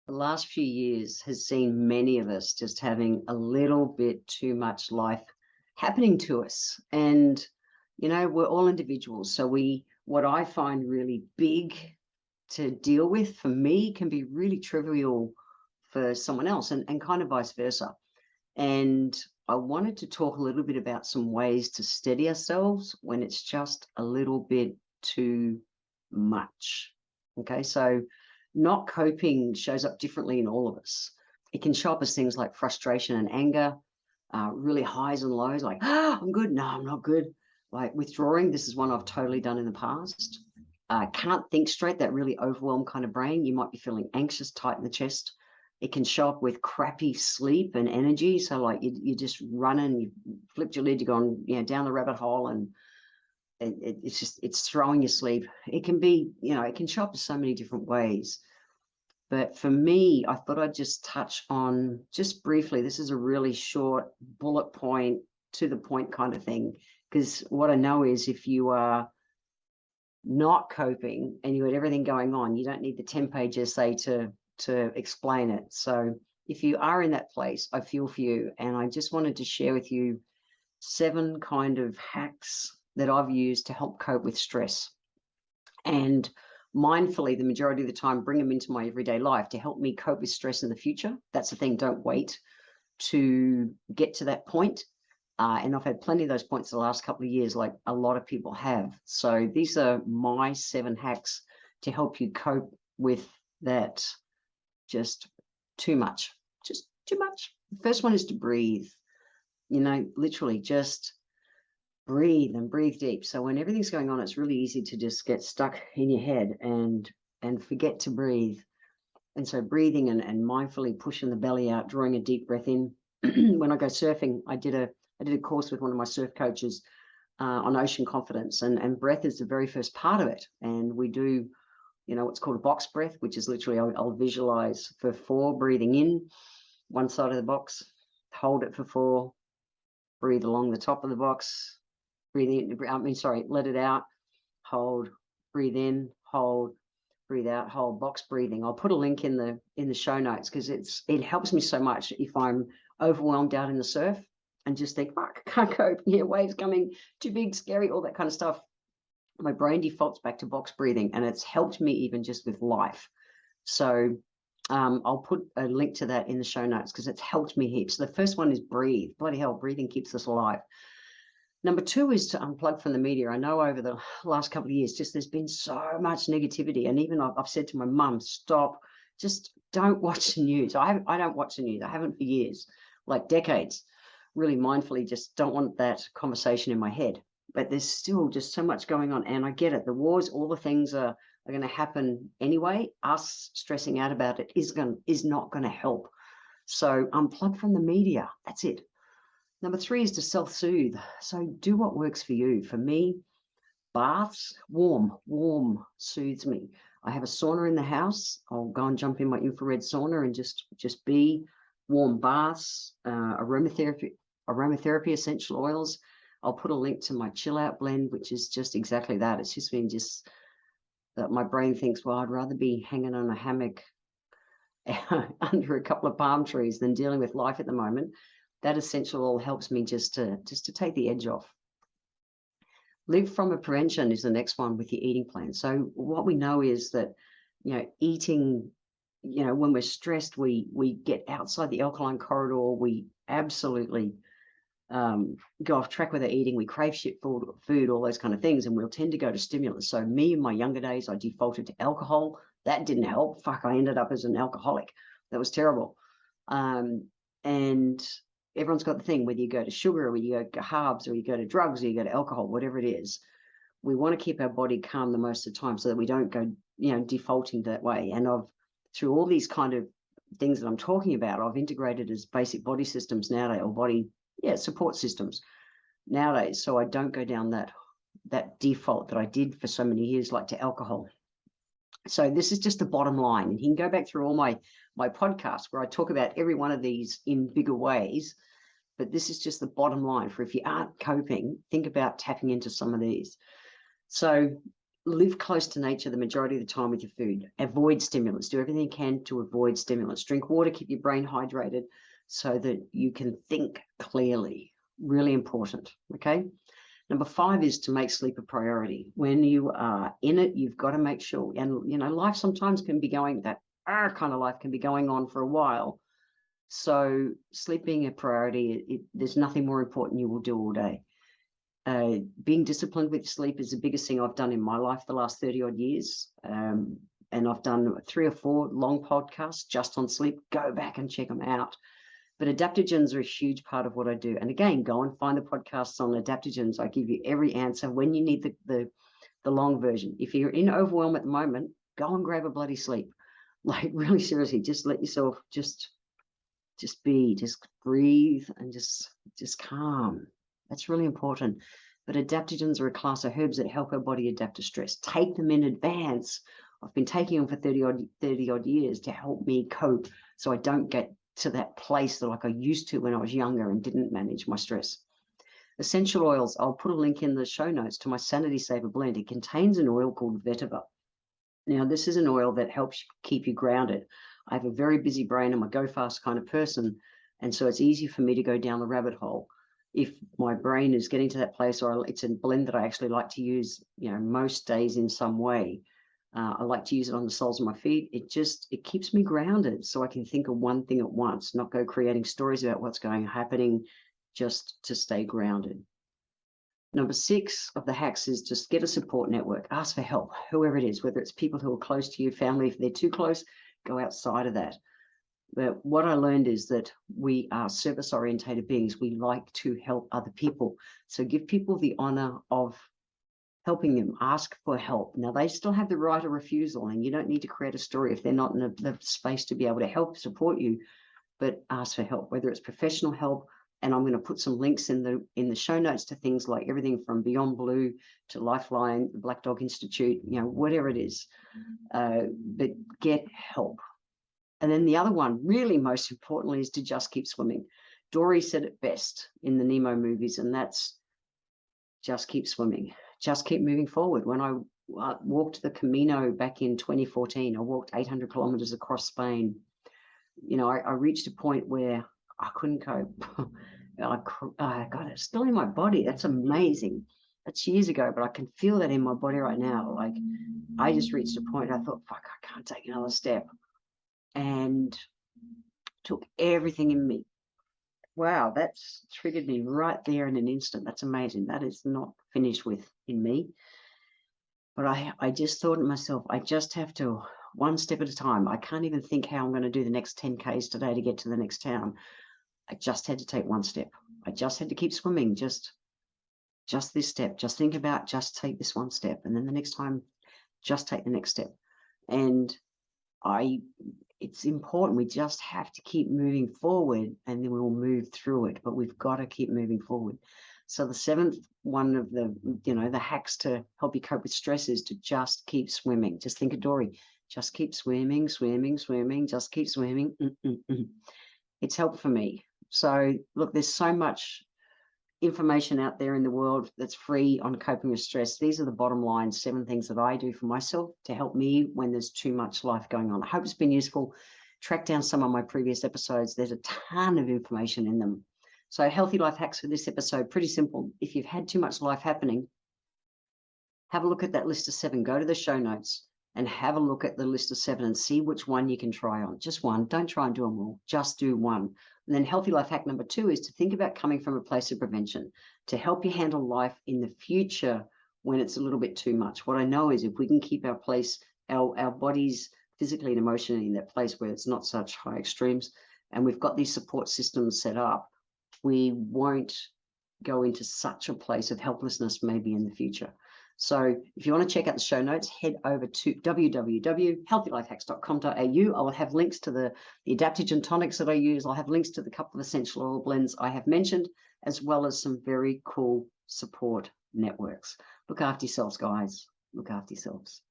The last few years has seen many of us just having a little bit too much life happening to us. And, we're all individuals. So what I find really big to deal with for me can be really trivial for someone else and kind of vice versa. And I wanted to talk a little bit about some ways to steady ourselves when it's just a little bit too much. Okay, so not coping shows up differently in all of us. It can show up as things like frustration and anger, really highs and lows, like, I'm good. No, I'm not good. Like withdrawing, this is one I've totally done in the past. Can't think straight, that really overwhelmed kind of brain. You might be feeling anxious, tight in the chest. It can show up with crappy sleep and energy. So like you just running, you flipped your lid, you're going down the rabbit hole, and it's throwing your sleep. It can be, it can show up in so many different ways. But for me, I thought I'd just touch on, just briefly, this is a really short bullet point, to the point kind of thing. Because what I know is if you are not coping and you had everything going on, you don't need the 10-page essay to explain it. So if you are in that place, I feel for you. And I just wanted to share with you 7 kind of hacks that I've used to help cope with stress. And mindfully, the majority of the time, bring them into my everyday life to help me cope with stress in the future. That's the thing. Don't wait to get to that point. And I've had plenty of those points the last couple of years, like a lot of people have. So these are my 7 hacks to help you cope with that just too much. The first one is to breathe. Literally just breathe and breathe deep. So when everything's going on, it's really easy to just get stuck in your head and forget to breathe. And so breathing and mindfully pushing the belly out, drawing a deep breath in. When I go surfing, I did a course with one of my surf coaches on ocean confidence, and breath is the very first part of it. And we do, what's called a box breath, which is literally, I'll visualize for 4, breathing in one side of the box, hold it for 4, breathe along the top of the box, breathe in, let it out, hold, breathe in, hold, breathe out, hold, box breathing. I'll put a link in the show notes because it helps me so much if I'm overwhelmed out in the surf and just think, fuck, I can't cope. Waves coming, too big, scary, all that kind of stuff. My brain defaults back to box breathing, and it's helped me even just with life. So I'll put a link to that in the show notes because it's helped me heaps. So the first one is breathe. Bloody hell, breathing keeps us alive. Number 2 is to unplug from the media. I know over the last couple of years, just there's been so much negativity. And even I've said to my mum, stop, just don't watch the news. I don't watch the news. I haven't for years, like decades. Really mindfully just don't want that conversation in my head. But there's still just so much going on. And I get it. The wars, all the things are going to happen anyway. Us stressing out about it is not going to help. So unplug from the media. That's it. Number 3 is to self-soothe. So do what works for you. For me, baths, warm soothes me. I have a sauna in the house. I'll go and jump in my infrared sauna and just be warm baths, aromatherapy, essential oils. I'll put a link to my chill out blend, which is just exactly that. It's just been just that my brain thinks, well, I'd rather be hanging on a hammock under a couple of palm trees than dealing with life at the moment. That essential oil helps me just to take the edge off. Live from a prevention is the next one with your eating plan. So what we know is that, eating, when we're stressed, we get outside the alkaline corridor. We absolutely go off track with our eating. We crave shit food, all those kind of things, and we'll tend to go to stimulants. So me in my younger days, I defaulted to alcohol. That didn't help. Fuck, I ended up as an alcoholic. That was terrible. And everyone's got the thing, whether you go to sugar or whether you go to carbs or you go to drugs or you go to alcohol, whatever it is, we want to keep our body calm the most of the time so that we don't go, defaulting that way. And through all these kind of things that I'm talking about, I've integrated as basic body systems nowadays, or support systems nowadays. So I don't go down that default that I did for so many years, like to alcohol. So this is just the bottom line. And you can go back through all my podcasts where I talk about every one of these in bigger ways. But this is just the bottom line for if you aren't coping, think about tapping into some of these. So live close to nature the majority of the time with your food. Avoid stimulants. Do everything you can to avoid stimulants. Drink water, keep your brain hydrated so that you can think clearly. Really important, okay? Number 5 is to make sleep a priority. When you are in it, you've got to make sure, and life sometimes can be going, that kind of life can be going on for a while. So sleep being a priority, there's nothing more important you will do all day. Being disciplined with sleep is the biggest thing I've done in my life the last 30 odd years. And I've done 3 or 4 long podcasts just on sleep. Go back and check them out. But adaptogens are a huge part of what I do. And again, go and find the podcasts on adaptogens. I give you every answer when you need the long version. If you're in overwhelm at the moment, go and grab a bloody sleep. Like, really seriously, just let yourself just breathe and just calm. That's really important. But adaptogens are a class of herbs that help our body adapt to stress. Take them in advance. I've been taking them for 30 odd years to help me cope so I don't get to that place that like I used to when I was younger and didn't manage my stress. Essential oils, I'll put a link in the show notes to my Sanity Saver blend. It contains an oil called vetiver. Now, this is an oil that helps keep you grounded. I have a very busy brain. I'm a go fast kind of person. And so it's easy for me to go down the rabbit hole. If my brain is getting to that place, or it's a blend that I actually like to use, most days in some way. I like to use it on the soles of my feet. It keeps me grounded so I can think of one thing at once, not go creating stories about what's happening, just to stay grounded. Number 6 of the hacks is just get a support network. Ask for help, whoever it is, whether it's people who are close to you, family. If they're too close, go outside of that. But what I learned is that we are service-orientated beings. We like to help other people. So give people the honor of helping them. Ask for help. Now, they still have the right of refusal, and you don't need to create a story if they're not in the space to be able to help, support you, but ask for help, whether it's professional help. And I'm going to put some links in the show notes to things like everything from Beyond Blue to Lifeline, the Black Dog Institute, whatever it is. But get help. And then the other one, really most importantly, is to just keep swimming. Dory said it best in the Nemo movies, and that's just keep swimming. Just keep moving forward. When I walked the Camino back in 2014, I walked 800 kilometers across Spain. I reached a point where I couldn't cope. I got it still in my body. That's amazing. That's years ago, but I can feel that in my body right now. Like, I just reached a point I thought, fuck, I can't take another step. And took everything in me. Wow, that's triggered me right there in an instant. That's amazing. That is not finished with in me. But I just thought to myself, I just have to, one step at a time. I can't even think how I'm going to do the next 10 Ks today to get to the next town. I just had to take one step. I just had to keep swimming. Just this step. Just think about, just take this one step. And then the next time, just take the next step. And it's important. We just have to keep moving forward, and then we'll move through it. But we've got to keep moving forward. So the 7th one of the hacks to help you cope with stress is to just keep swimming. Just think of Dory. Just keep swimming, swimming, swimming. Just keep swimming. It's helped for me. So look, there's so much information out there in the world that's free on coping with stress. These are the bottom line 7 things that I do for myself to help me when there's too much life going on. I hope it's been useful. Track down some of my previous episodes. There's a ton of information in them. So healthy life hacks for this episode, pretty simple. If you've had too much life happening, have a look at that list of 7. Go to the show notes and have a look at the list of 7 and see which one you can try on. Just one. Don't try and do them all. Just do one. And then healthy life hack number 2 is to think about coming from a place of prevention to help you handle life in the future when it's a little bit too much. What I know is if we can keep our bodies physically and emotionally in that place where it's not such high extremes, and we've got these support systems set up, we won't go into such a place of helplessness maybe in the future. So if you want to check out the show notes, head over to www.healthylifehacks.com.au. I will have links to the adaptogen tonics that I use. I'll have links to the couple of essential oil blends I have mentioned, as well as some very cool support networks. Look after yourselves, guys. Look after yourselves.